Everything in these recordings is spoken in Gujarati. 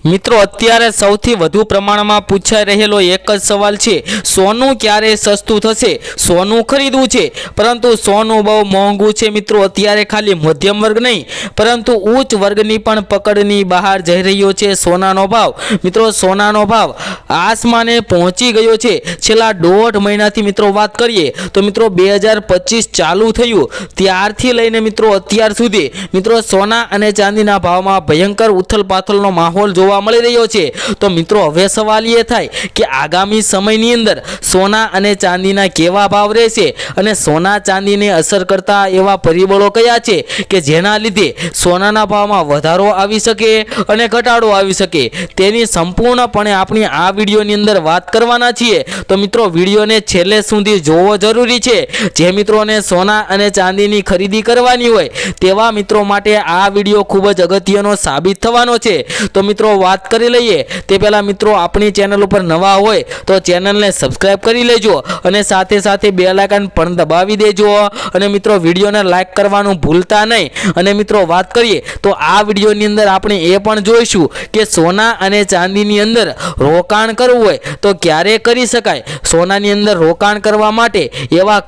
મિત્રો અત્યારે સૌથી વધુ પ્રમાણમાં પૂછાઈ રહેલો એક જ સવાલ છે, સોનું ક્યારે સસ્તું થશે? સોનું ખરીદવું છે, પરંતુ સોનું બહુ મોંઘું છે મિત્રો। અત્યારે ખાલી મધ્યમ વર્ગ નહીં પરંતુ ઉચ્ચ વર્ગની પણ પકડની બહાર જઈ રહ્યો છે સોનાનો ભાવ। મિત્રો સોનાનો ભાવ આસમાને પહોંચી ગયો છે। છેલ્લા 1.5 મહિનાથી મિત્રો વાત કરીએ તો મિત્રો 2025 ચાલુ થયું ત્યારથી લઈને મિત્રો અત્યાર સુધી મિત્રો સોના અને ચાંદીના ભાવમાં ભયંકર ઉથલપાથલનો માહોલ જોવા મળી રહ્યો છે। તો મિત્રો હવે સવાલ એ થાય કે આગામી સમયની અંદર સોના અને ચાંદીના કેવા ભાવ રહેશે અને સોના ચાંદીને અસર કરતા એવા પરિબળો કયા છે કે જેના લીધે સોનાના ભાવમાં વધારો આવી શકે અને ઘટાડો આવી શકે, તેની સંપૂર્ણપણે આપણી આ વિડીયોની અંદર વાત કરવાના છીએ। તો મિત્રો વિડીયોને છેલ્લે સુધી જોવો જરૂરી છે। જે મિત્રોને સોના અને ચાંદીની ખરીદી કરવાની હોય તેવા મિત્રો માટે આ વિડીયો ખૂબ જ અગત્યનો સાબિત થવાનો છે। તો મિત્રો વાત કરી લઈએ તે પહેલા મિત્રો આપણી ચેનલ ઉપર નવા હોય તો ચેનલને સબસ્ક્રાઇબ કરી લેજો અને સાથે સાથે બેલ આઇકન પણ દબાવી દેજો અને મિત્રો વિડીયોને લાઈક કરવાનું ભૂલતા નહીં। અને મિત્રો વાત કરીએ તો આ વિડીયોની અંદર આપણે એ પણ જોઈશું કે સોના અને ચાંદીની અંદર રોકાણ કરવું હોય તો ક્યારે કરી શકાય, સોનાની અંદર રોકાણ કરવા માટે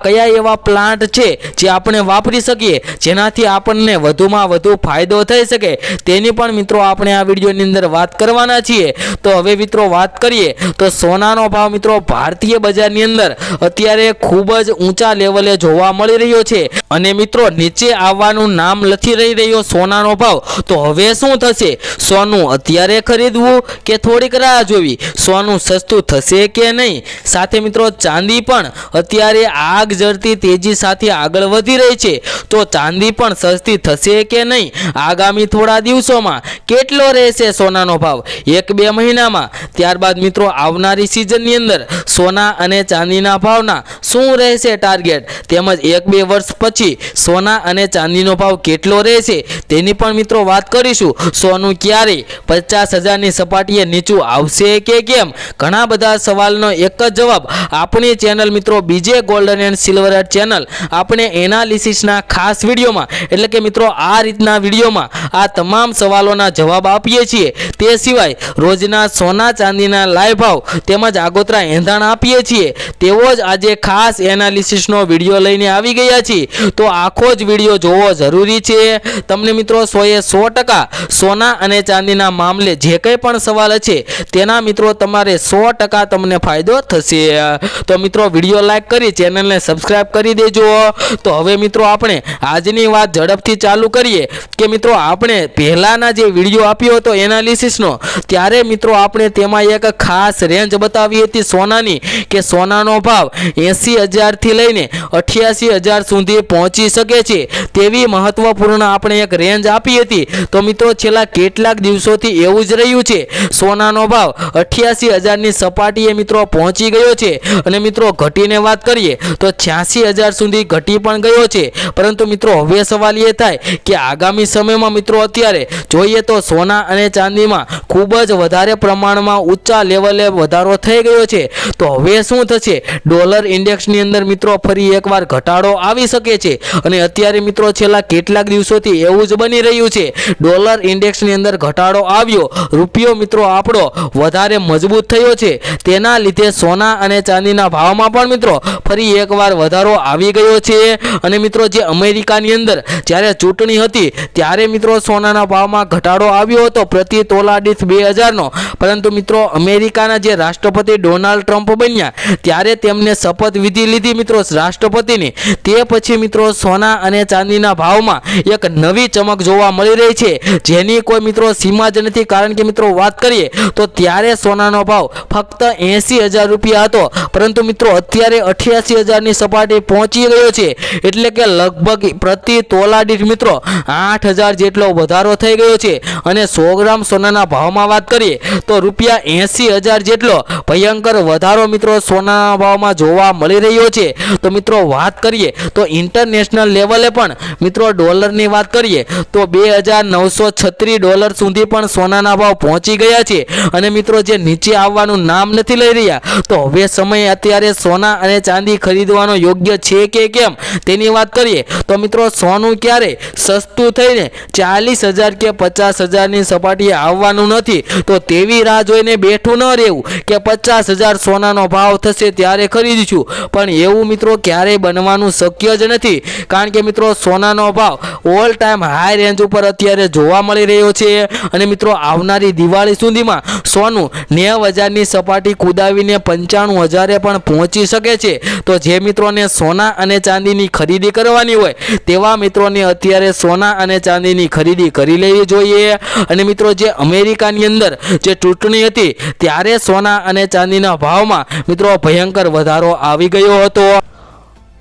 કયા એવા પ્લાન્ટ છે જે આપણે વાપરી શકીએ જેનાથી આપણને વધુમાં વધુ ફાયદો થઈ શકે, તેની પણ મિત્રો આપણે આ વિડીયોની અંદર વાત કરવાના છીએ। તો હવે મિત્રો વાત કરીએ તો સોનાનો ભાવ મિત્રો ભારતીય બજારની અંદર અત્યારે ખૂબ જ ઊંચા લેવલે જોવા મળી રહ્યો છે અને મિત્રો નીચે આવવાનું નામ નથી રહી રહ્યો સોનાનો ભાવ। તો હવે શું થશે? સોનું અત્યારે ખરીદવું કે થોડીક રાહ જોવી? સોનું સસ્તું થશે કે નહીં? સાથે મિત્રો ચાંદી પણ અત્યારે આગ ઝરતી તેજી સાથે આગળ વધી રહી છે, તો ચાંદી પણ સસ્તી થશે કે નહીં? આગામી થોડા દિવસોમાં કેટલો રહેશે સોનાનો ભાવ? 1-2 મહિનામાં? ત્યારબાદ મિત્રો આવનારી સિઝનની અંદર સોના અને ચાંદીના ભાવના શું રહેશે ટાર્ગેટ, તેમજ 1-2 વર્ષ પછી સોના અને ચાંદીનો ભાવ કેટલો રહેશે તેની પણ મિત્રો વાત કરીશું। સોનું ક્યારે 50,000ની સપાટીએ નીચું આવશે કે કેમ? ઘણા બધા સવાલનો એક જ જવાબ આપણી ચેનલ મિત્રો બીજે ગોલ્ડન એન્ડ સિલ્વર ચેનલ આપણે એનાલિસિસના ખાસ વિડીયોમાં એટલે કે મિત્રો આ રીતના વિડીયોમાં આ તમામ સવાલોના જવાબ આપીએ છીએ। તે સિવાય રોજના સોના ચાંદીના લાઈવ ભાવ તેમજ આગોતરા એંધાણ આપીએ છીએ, તેવો જ આજે ખાસ એનાલિસિસનો વિડીયો લઈને આવી ગયા છીએ। તો આખો જ વિડીયો જોવો જરૂરી છે। તમને મિત્રો 100% સોના અને ચાંદીના મામલે જે કંઈ પણ સવાલ છે તેના મિત્રો તમારે 100% તમને ફાયદો થશે। તો મિત્રો વિડીયો લાઈક કરી ચેનલને સબસ્ક્રાઇબ કરી દેજો। તો હવે મિત્રો આપણે આજની વાત ઝડપથી ચાલુ કરીએ કે મિત્રો આપણે પહેલાના જે વિડીયો આપ્યો હતો એનાલિસિસનો, ત્યારે મિત્રો આપણે તેમાં એક ખાસ રેન્જ બતાવી હતી સોનાની કે સોનાનો ભાવ 80,000 થી લઈને 88,000 સુધી પહોંચી શકે છે તેવી મહત્વપૂર્ણ આપણે એક રેન્જ આપી હતી। તો મિત્રો છેલ્લા કેટલાક દિવસોથી એવું જ રહ્યું છે, સોનાનો ભાવ 88,000ની સપાટીએ મિત્રો પહોંચી ગયો છે અને મિત્રો ઘટીને વાત કરીએ તો 86,000 સુધી ઘટી પણ ગયો છે। પરંતુ મિત્રો હવે સવાલ એ થાય કે આગામી સમયમાં મિત્રો અત્યારે જોઈએ તો સોના અને ચાંદીમાં ખૂબ જ વધારે પ્રમાણમાં ઊંચા લેવલે વધારો થઈ ગયો છે, તો હવે શું થશે? ડોલર ઇન્ડેક્સની અંદર મિત્રો ફરી એકવાર ઘટાડો આવી શકે છે અને અત્યારે મિત્રો છેલ્લા કેટલાક દિવસોથી એવું જ બની રહ્યું છે। ડોલર ઇન્ડેક્સની અંદર ઘટાડો આવ્યો, રૂપિયો મિત્રો આપણો વધારે મજબૂત થયો છે, તેના લીધે સોના અને ચાંદીના ભાવમાં પણ મિત્રો ફરી એકવાર વધારો આવી ગયો છે। અને મિત્રો જે અમેરિકાની અંદર જ્યારે ચૂંટણી હતી ત્યારે મિત્રો સોનાના ભાવમાં ઘટાડો આવ્યો હતો પ્રતિ તોલા દીઠ 2,000નો, પરંતુ મિત્રો અમેરિકાના જે રાષ્ટ્રપતિ ડોનાલ્ડ ટ્રમ્પ બન્યા ત્યારે તેમને શપથવિધિ લીધી મિત્રો રાષ્ટ્રપતિની, તે પછી મિત્રો સોના અને ચાંદીના ભાવમાં એક નવી ચમક જોવા મળી રહી છે જેની કોઈ મિત્રો સીમા જ નથી। કારણ કે મિત્રો વાત કરીએ તો ત્યારે સોનાનો ભાવ ફક્ત 80,000 રૂપિયા હતો, પરંતુ મિત્રો અત્યારે 88,000ની સપાટી પહોંચી ગયો છે, એટલે કે લગભગ પ્રતિ તોલા દીઠ મિત્રો 8,000 જેટલો વધારો થઈ ગયો છે। અને 100 ગ્રામ સોનાના ભાવમાં વાત કરીએ તો રૂપિયા 80,000 જેટલો ભયંકર વધારો મિત્રો સોનાના ભાવમાં જોવા મળી રહ્યો છે। તો મિત્રો વાત કરીએ તો ઇન્ટરનેશનલ લેવલે પણ મિત્રો ડોલરની વાત કરીએ તો $2,936 સુધી પણ સોનાના ભાવ પહોંચી ગયા છે અને મિત્રો જે નીચે આવવાનું નામ નથી લઈ રહ્યા, તો હવે સમય અત્યારે સોના અને ચાંદી ખરીદવાનો યોગ્ય છે કે કેમ તેની વાત કરીએ તો મિત્રો સોનું ક્યારે સસ્તું થઈને 40,000 કે 50,000ની સપાટીએ આવવાનું નથી, તો તેવી રાહ જોઈને બેઠું ન રહેવું કે 50,000 સોનાનો ભાવ થશે ત્યારે ખરીદીશું, પણ એવું મિત્રો ક્યારેય બનવાનું શક્ય જ નથી, કારણ કે મિત્રો સોનાનો ભાવ ઓલ ટાઈમ હાઈ રેન્જ ઉપર અત્યારે જોવા મળી રહ્યો છે અને મિત્રો આવનારી દિવાળી સુધીમાં સોનું 90,000ની સપાટી કુદાવીને 95,000 પણ પહોંચી શકે છે। તો જે મિત્રોને સોના અને ચાંદીની ખરીદી કરવાની હોય તેવા મિત્રોને અત્યારે સોના અને ચાંદીની ખરીદી કરી લેવી જોઈએ। અને મિત્રો જે અમેરિકાની અંદર જે ચૂંટણી હતી ત્યારે સોના અને ચાંદીના ભાવમાં મિત્રો ભયંકર વધારો આવી ગયો હતો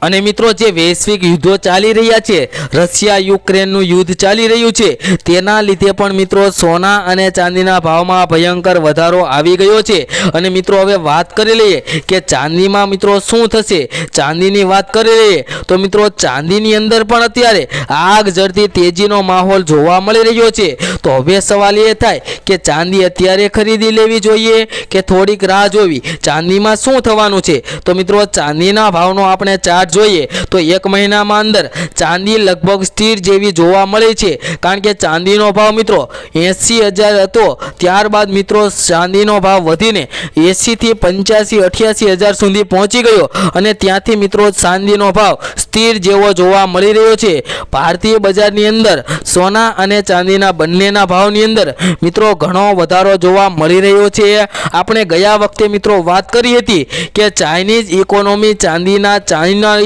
અને મિત્રો જે વૈશ્વિક યુદ્ધો ચાલી રહ્યા છે, રશિયા યુક્રેનનું યુદ્ધ ચાલી રહ્યું છે, તેના લીધે પણ મિત્રો સોના અને ચાંદીના ભાવમાં ભયંકર વધારો આવી ગયો છે। અને મિત્રો હવે વાત કરી લઈએ કે ચાંદીમાં મિત્રો શું થશે। ચાંદીની વાત કરી લઈએ તો મિત્રો ચાંદીની અંદર પણ અત્યારે આગ ઝરતી તેજીનો માહોલ જોવા મળી રહ્યો છે। તો હવે સવાલ એ થાય કે ચાંદી અત્યારે ખરીદી લેવી જોઈએ કે થોડીક રાહ જોવી। ચાંદીમાં શું થવાનું છે તો મિત્રો ચાંદીના ભાવનો આપણે ચાર્ટ જોઈએ તો એક મહિનામાં અંદર ચાંદી લગભગ સ્થિર જેવી જોવા મળે છે, કારણ કે ચાંદીનો ભાવ મિત્રો 80,000 હતો, ત્યારબાદ મિત્રો ચાંદીનો ભાવ વધીને 80 થી 85, 88,000 સુધી પહોંચી ગયો અને ત્યાંથી મિત્રો ચાંદીનો ભાવ સ્થિર જેવો જોવા મળી રહ્યો છે। ભારતીય બજારની અંદર સોના અને ચાંદીના બંનેના ભાવની અંદર મિત્રો ઘણો વધારો જોવા મળી રહ્યો છે। આપણે ગયા વખતે મિત્રો વાત કરી હતી કે ચાઇનીઝ ઇકોનોમી ચાઇના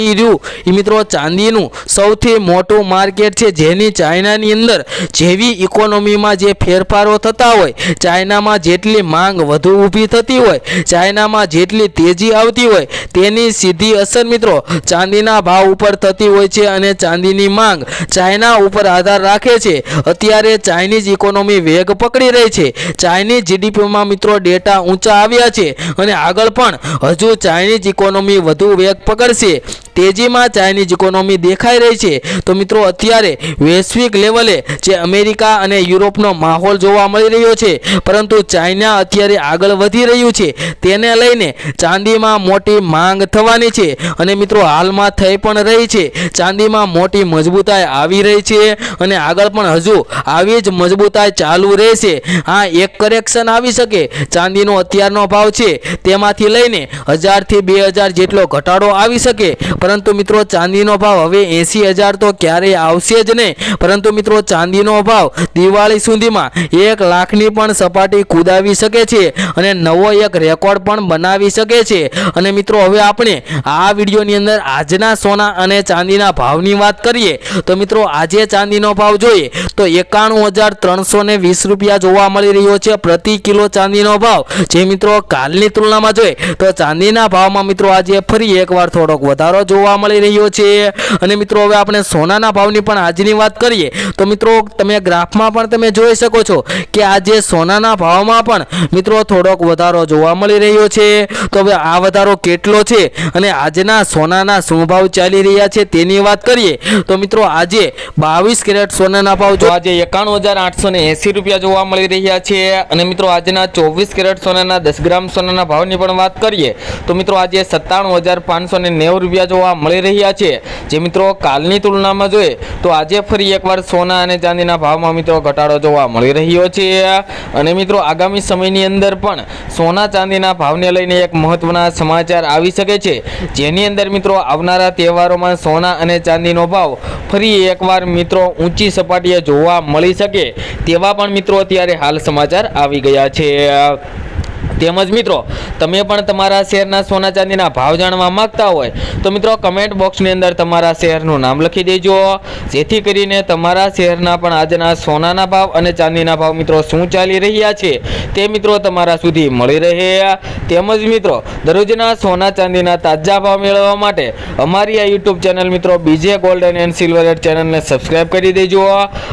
મિત્રો ચાંદીનું સૌથી મોટું માર્કેટ છે, જેની ચાઇનાની અંદર જેવી ઇકોનોમીમાં જે ફેરફારો થતા હોય, ચાઇનામાં જેટલી માંગ વધુ ઊભી થતી હોય, ચાઇનામાં જેટલી તેજી આવતી હોય, તેની સીધી અસર મિત્રો ચાંદીના ભાવ ઉપર થતી હોય છે અને ચાંદીની માંગ ચાઇના ઉપર આધાર રાખે છે। અત્યારે ચાઇનીઝ ઇકોનોમી વેગ પકડી રહી છે, ચાઇનીઝ જીડીપીમાં મિત્રો ડેટા ઊંચા આવ્યા છે અને આગળ પણ હજુ ચાઇનીઝ ઇકોનોમી વધુ વેગ પકડશે। તેજીમાં ચાઇનીઝ ઇકોનોમી દેખાઈ રહી છે। તો મિત્રો અત્યારે વૈશ્વિક લેવલે જે અમેરિકા અને યુરોપનો માહોલ જોવા મળી રહ્યો છે, પરંતુ ચાઇના અત્યારે આગળ વધી રહ્યું છે, તેને લઈને ચાંદીમાં મોટી માંગ થવાની છે અને મિત્રો હાલમાં થઈ પણ રહી છે। ચાંદીમાં મોટી મજબૂતાઈ આવી રહી છે અને આગળ પણ હજુ આવી જ મજબૂતાઈ ચાલુ રહેશે। હા, એક કરેક્શન આવી શકે, ચાંદીનો અત્યારનો ભાવ છે તેમાંથી લઈને 1,000 થી 2,000 જેટલો ઘટાડો આવી શકે, પરંતુ મિત્રો ચાંદીનો ભાવ હવે 80,000 તો ક્યારેય આવશે જ નહીં, પરંતુ મિત્રો ચાંદીનો ભાવ દિવાળી સુધીમાં 1 લાખની પણ સપાટી કુદાવી શકે છે અને નવો એક રેકોર્ડ પણ બનાવી શકે છે। અને મિત્રો હવે આપણે આ વિડીયોની અંદર આજના સોના અને ચાંદીના ભાવની વાત કરીએ તો મિત્રો આજે ચાંદીનો ભાવ જોઈએ તો 91,320 રૂપિયા જોવા મળી રહ્યો છે પ્રતિ કિલો ચાંદીનો ભાવ, જે મિત્રો કાલની તુલનામાં જોઈએ તો ચાંદીના ભાવમાં મિત્રો આજે ફરી એકવાર થોડોક વધારો જોવા મળી રહ્યો છે। અને મિત્રો હવે આપણે સોનાના ભાવની પણ આજની વાત કરીએ તો મિત્રો તમે ગ્રાફમાં પણ તમે જોઈ શકો છો કે આજે સોનાના ભાવમાં પણ મિત્રો થોડોક વધારો જોવા મળી રહ્યો છે। તો હવે આ વધારો કેટલો છે અને આજના સોનાના શું ભાવ ચાલી રહ્યા છે તેની વાત કરીએ તો મિત્રો આજે 22 કેરેટ સોનાના ભાવ જો આજે 91,880 રૂપિયા જોવા મળી રહ્યા છે અને મિત્રો આજના 24 કેરેટ સોનાના 10 ગ્રામ સોનાના ભાવની પણ વાત કરીએ તો મિત્રો આજે 97,590 રૂપિયા જોવા મળી રહ્યા છે, જે મિત્રો કાલની તુલનામાં જોઈએ તો આજે ફરી એકવાર સોના અને ચાંદીના ભાવમાં મિત્રો ઘટાડો જોવા મળી રહ્યો છે। અને મિત્રો આગામી સમયની અંદર પણ સોના ચાંદીના ભાવને લઈને એક મહત્વના સમાચાર આવી શકે છે, જેની અંદર મિત્રો આવનારા તહેવારોમાં સોના અને ચાંદીનો ભાવ ફરી એકવાર મિત્રો ઊંચી સપાટીએ જોવા મળી શકે તેવા પણ મિત્રો અત્યારે હાલ સમાચાર આવી ગયા છે। તેમજ મિત્રો તમે પણ તમારા શહેરના સોના ચાંદીના ભાવ જાણવા માંગતા હોય તો મિત્રો કમેન્ટ બોક્સની અંદર તમારા શહેરનું નામ લખી દેજો, જેથી કરીને તમારા શહેરના પણ આજના સોનાના ભાવ અને ચાંદીના ભાવ મિત્રો શું ચાલી રહ્યા છે તે મિત્રો તમારા સુધી મળી રહે। તેમજ મિત્રો દરરોજના સોના ચાંદીના તાજા ભાવ મેળવવા માટે અમારી આ યુટ્યુબ ચેનલ મિત્રો બીજે ગોલ્ડન એન્ડ સિલ્વર રેટ ચેનલને સબસ્ક્રાઈબ કરી દેજો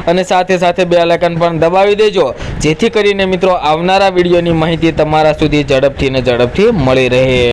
અને સાથે સાથે બેલ આઇકન પણ દબાવી દેજો, જેથી કરીને મિત્રો આવનારા વિડીયોની માહિતી તમારા સુધી ઝડપથી મળી રહે।